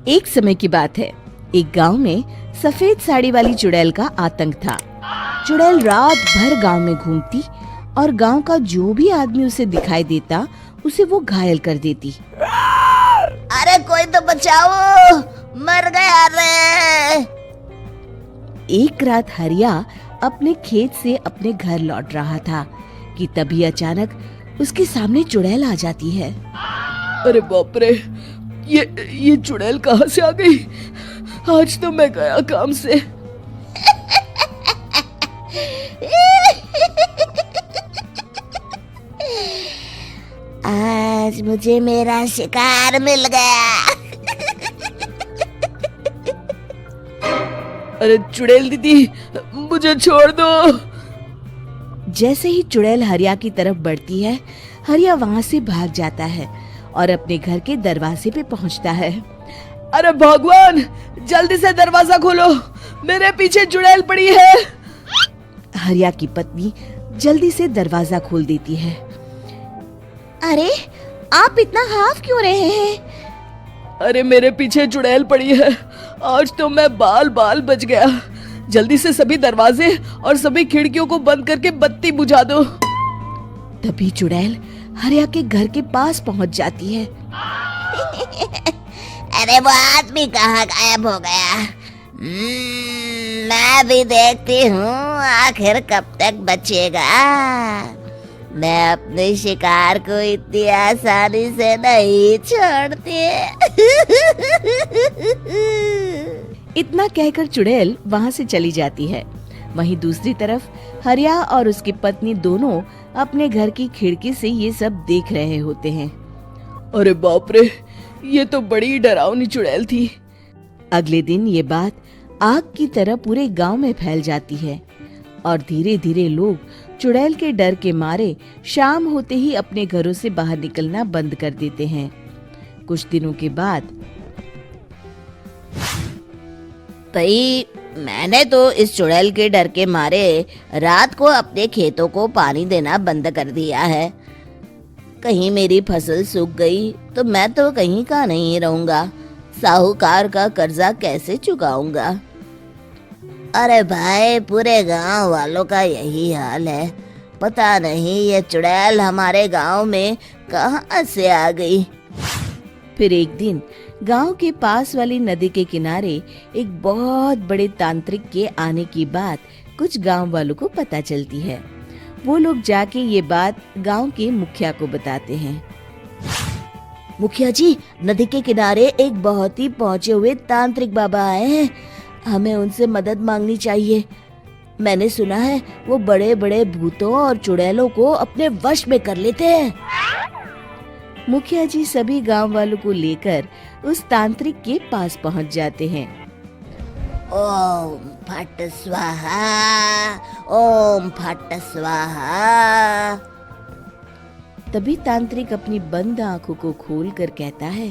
एक समय की बात है। एक गांव में सफेद साड़ी वाली चुड़ैल का आतंक था। चुड़ैल रात भर गांव में घूमती और गांव का जो भी आदमी उसे दिखाई देता उसे वो घायल कर देती। अरे कोई तो बचाओ, मर गया रे। एक रात हरिया अपने खेत से अपने घर लौट रहा था कि तभी अचानक उसके सामने चुड़ैल आ जाती है। अरे बाप रे, ये चुड़ैल कहाँ से आ गई? आज तो मैं गया काम से। आज मुझे मेरा शिकार मिल गया। अरे चुड़ैल दीदी, मुझे छोड़ दो। जैसे ही चुड़ैल हरिया की तरफ बढ़ती है, हरिया वहाँ से भाग जाता है और अपने घर के दरवाजे पे पहुँचता है। अरे भगवान, जल्दी से दरवाजा खोलो, मेरे पीछे चुड़ैल पड़ी है। हरिया की पत्नी जल्दी से दरवाजा खोल देती है। अरे आप इतना हाफ क्यों रहे हैं? अरे मेरे पीछे चुड़ैल पड़ी है, आज तो मैं बाल बाल बच गया। जल्दी से सभी दरवाजे और सभी खिड़कियों को बंद करके बत्ती बुझा दो। तभी चुड़ैल हरिया के घर के पास पहुंच जाती है। अरे वो आदमी कहाँ गायब हो गया? मैं भी देखती हूँ आखिर कब तक बचेगा। मैं अपने शिकार को इतनी आसानी से नहीं छोड़ती। इतना कहकर चुड़ैल वहाँ से चली जाती है। वहीं दूसरी तरफ हरिया और उसकी पत्नी दोनों अपने घर की खिड़की से ये सब देख रहे होते हैं। अरे बाप रे, ये तो बड़ी डरावनी चुड़ैल थी। अगले दिन ये बात आग की तरह पूरे गांव में फैल जाती है और धीरे धीरे लोग चुड़ैल के डर के मारे शाम होते ही अपने घरों से बाहर निकलना बंद कर देते हैं। कुछ दिनों के बाद भाई, मैंने तो इस चुड़ैल के डर के मारे रात को अपने खेतों को पानी देना बंद कर दिया है। कहीं मेरी फसल सूख गई तो मैं तो कहीं का नहीं रहूंगा। साहूकार का कर्जा कैसे चुकाऊंगा? अरे भाई, पूरे गांव वालों का यही हाल है। पता नहीं ये चुड़ैल हमारे गांव में कहां से आ गई। फिर एक दिन गांव के पास वाली नदी के किनारे एक बहुत बड़े तांत्रिक के आने की बात कुछ गांव वालों को पता चलती है। वो लोग जाके ये बात गांव के मुखिया को बताते हैं। मुखिया जी, नदी के किनारे एक बहुत ही पहुंचे हुए तांत्रिक बाबा आए हैं। हमें उनसे मदद मांगनी चाहिए। मैंने सुना है वो बड़े बड़े भूतों और चुड़ैलों को अपने वश में कर लेते हैं। मुखिया जी सभी गांव वालों को लेकर उस तांत्रिक के पास पहुंच जाते हैं। ओम फट स्वाहा, ओम फट स्वाहा। तभी तांत्रिक अपनी बंद आंखों को खोलकर कहता है,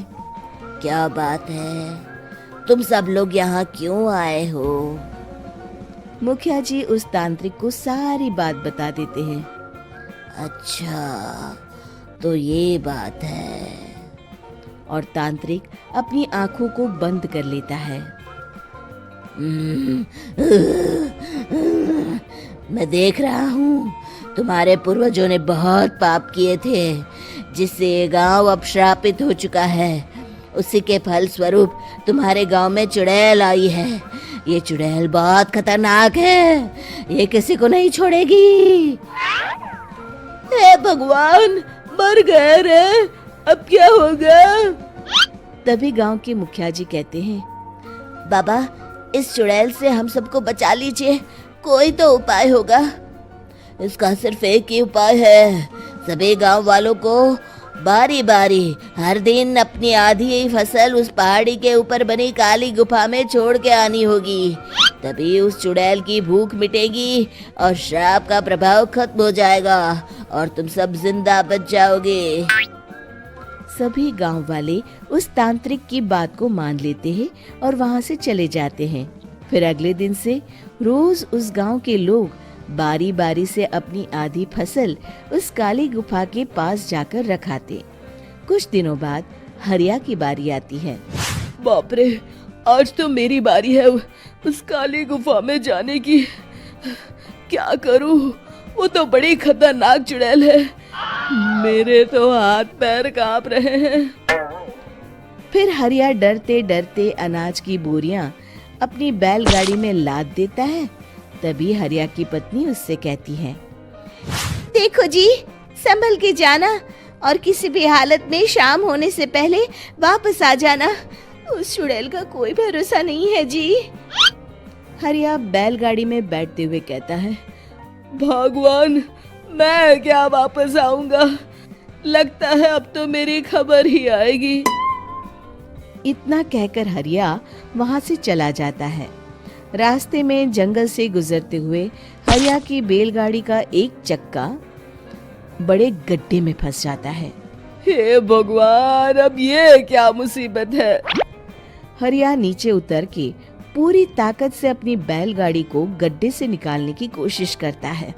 क्या बात है? तुम सब लोग यहाँ क्यों आए हो? मुखिया जी उस तांत्रिक को सारी बात बता देते हैं। अच्छा, तो ये बात है। और तांत्रिक अपनी आंखों को बंद कर लेता है। मैं देख रहा हूँ तुम्हारे पूर्वजों ने बहुत पाप किए थे, जिससे ये गांव अब श्रापित हो चुका है। उसी के फल स्वरूप तुम्हारे गांव में चुड़ैल आई है। ये चुड़ैल बहुत खतरनाक है, ये किसी को नहीं छोड़ेगी। हे भगवान, मर गए रे, अब क्या होगा? तभी गांव के मुखिया जी कहते हैं, बाबा, इस चुड़ैल से हम सबको बचा लीजिए। कोई तो उपाय होगा। इसका सिर्फ एक ही उपाय है। सभी गांव वालों को बारी बारी हर दिन अपनी आधी फसल उस पहाड़ी के ऊपर बनी काली गुफा में छोड़ के आनी होगी। तभी उस चुड़ैल की भूख मिटेगी और श्राप का प्रभाव खत्म हो जाएगा और तुम सब जिंदा बच जाओगे। सभी गांव वाले उस तांत्रिक की बात को मान लेते हैं और वहां से चले जाते हैं। फिर अगले दिन से रोज उस गांव के लोग बारी बारी से अपनी आधी फसल उस काली गुफा के पास जाकर रखाते। कुछ दिनों बाद हरिया की बारी आती है। बाप रे, आज तो मेरी बारी है उस काली गुफा में जाने की। क्या करूं, वो तो बड़ी खतरनाक चुड़ैल है। मेरे तो हाथ पैर कांप रहे हैं। फिर हरिया डरते डरते अनाज की बोरियां अपनी बैलगाड़ी में लाद देता है। तभी हरिया की पत्नी उससे कहती है, देखो जी, संभल के जाना और किसी भी हालत में शाम होने से पहले वापस आ जाना। उस चुड़ैल का कोई भरोसा नहीं है जी। हरिया बैलगाड़ी में बैठते हुए कहता है, भगवान, मैं क्या वापस आऊंगा? लगता है अब तो मेरी खबर ही आएगी। इतना कहकर हरिया वहां से चला जाता है। रास्ते में जंगल से गुजरते हुए हरिया की बैलगाड़ी का एक चक्का बड़े गड्ढे में फंस जाता है। हे भगवान, अब ये क्या मुसीबत है? हरिया नीचे उतर के पूरी ताकत से अपनी बैलगाड़ी को गड्ढे से निकालने की कोशिश करता है।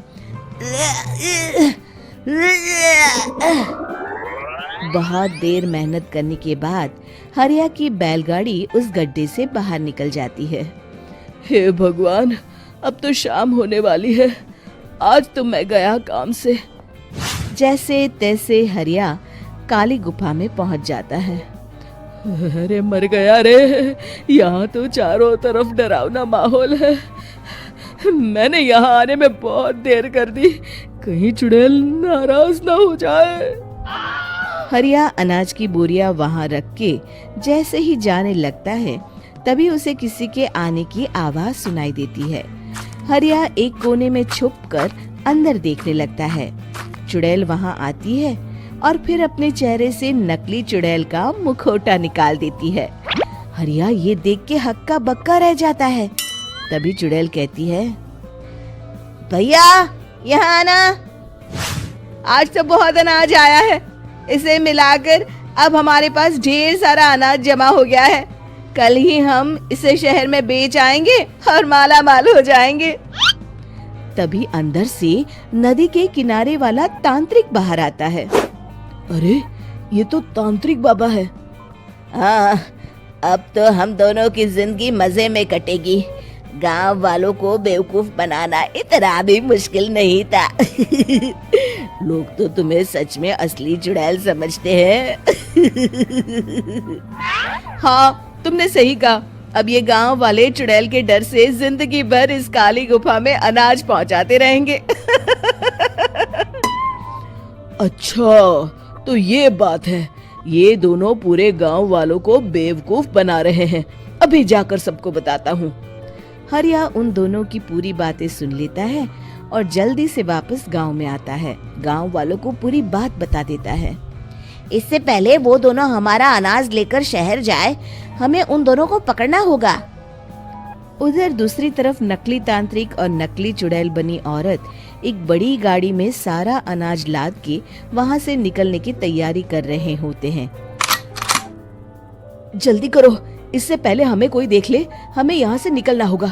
बहुत देर मेहनत करने के बाद हरिया की बैलगाड़ी उस गड्ढे से बाहर निकल जाती है। हे भगवान, अब तो शाम होने वाली है। आज तो मैं गया काम से। जैसे तैसे हरिया काली गुफा में पहुंच जाता है। अरे मर गया रे, यहाँ तो चारों तरफ डरावना माहौल है। मैंने यहाँ आने में बहुत देर कर दी, कहीं चुड़ैल नाराज ना हो जाए। हरिया अनाज की बोरियां वहां रख के जैसे ही जाने लगता है, तभी उसे किसी के आने की आवाज सुनाई देती है। हरिया एक कोने में छुपकर अंदर देखने लगता है। चुड़ैल वहां आती है और फिर अपने चेहरे से नकली चुड़ैल का मुखौटा निकाल देती है। हरिया ये देख के हक्का बक्का रह जाता है। तभी चुड़ैल कहती है, भैया यहाँ आना। आज तो बहुत अनाज आया है, इसे मिलाकर अब हमारे पास ढेर सारा अनाज जमा हो गया है। कल ही हम इसे शहर में बेच आएंगे और माला माल हो जाएंगे। तभी अंदर से नदी के किनारे वाला तांत्रिक बाहर आता है। अरे, ये तो तांत्रिक बाबा है। हाँ, अब तो हम दोनों की जिंदगी मजे में कटेगी। गांव वालों को बेवकूफ बनाना इतना भी मुश्किल नहीं था। लोग तो तुम्हें सच में असली चुड़ैल समझते हैं। हाँ, तुमने सही कहा। अब ये गांव वाले चुड़ैल के डर से जिंदगी भर इस काली गुफा में अनाज पहुंचाते रहेंगे। अच्छा, तो ये बात है। ये दोनों पूरे गांव वालों को बेवकूफ बना रहे हैं। अभी जाकर सबको बताता हूँ। हरिया उन दोनों की पूरी बातें सुन लेता है और जल्दी से वापस गांव में आता है। गांव वालों को पूरी बात बता देता है। इससे पहले वो दोनों हमारा अनाज लेकर शहर जाए, हमें उन दोनों को पकड़ना होगा। उधर दूसरी तरफ नकली तांत्रिक और नकली चुड़ैल बनी औरत एक बड़ी गाड़ी में सारा अनाज लाद के वहां से निकलने की तैयारी कर रहे होते हैं। जल्दी करो, इससे पहले हमें कोई देख ले। हमें यहाँ से निकलना होगा।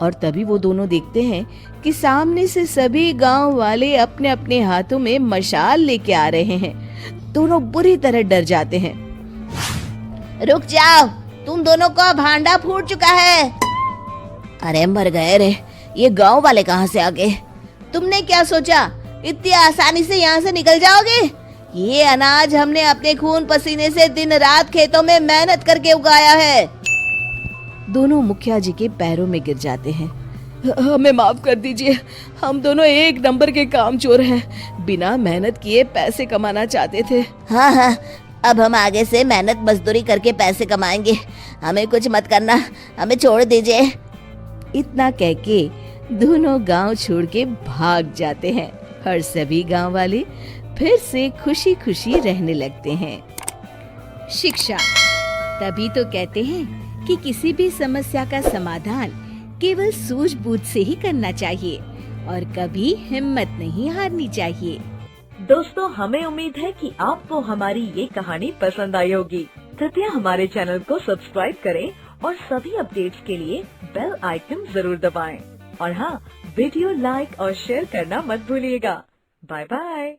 और तभी वो दोनों देखते हैं कि सामने से सभी गांव वाले अपने अपने हाथों में मशाल लेके आ रहे हैं। दोनों बुरी तरह डर जाते हैं। रुक जाओ, तुम दोनों का भांडा फूट चुका है। अरे मर गए रे, ये गांव वाले कहाँ से आ गए? तुमने क्या सोचा इतनी आसानी से यहाँ से निकल जाओगे? ये अनाज हमने अपने खून पसीने से दिन रात खेतों में मेहनत करके उगाया है। दोनों मुखिया जी के पैरों में गिर जाते हैं। हमें माफ कर दीजिए, हम दोनों एक नंबर के कामचोर हैं। बिना मेहनत किए पैसे कमाना चाहते थे। हाँ हाँ, अब हम आगे से मेहनत मजदूरी करके पैसे कमाएंगे। हमें कुछ मत करना, हमें छोड़ दीजिए। इतना कह के दोनों गांव छोड़ के भाग जाते हैं और सभी गांव वाले फिर से खुशी खुशी रहने लगते हैं। शिक्षा तभी तो कहते हैं कि किसी भी समस्या का समाधान केवल सूझबूझ से ही करना चाहिए और कभी हिम्मत नहीं हारनी चाहिए। दोस्तों, हमें उम्मीद है कि आपको हमारी ये कहानी पसंद आई होगी। कृपया हमारे चैनल को सब्सक्राइब करें और सभी अपडेट्स के लिए बेल आइकन जरूर दबाएं। और हाँ, वीडियो लाइक और शेयर करना मत भूलिएगा। Bye bye.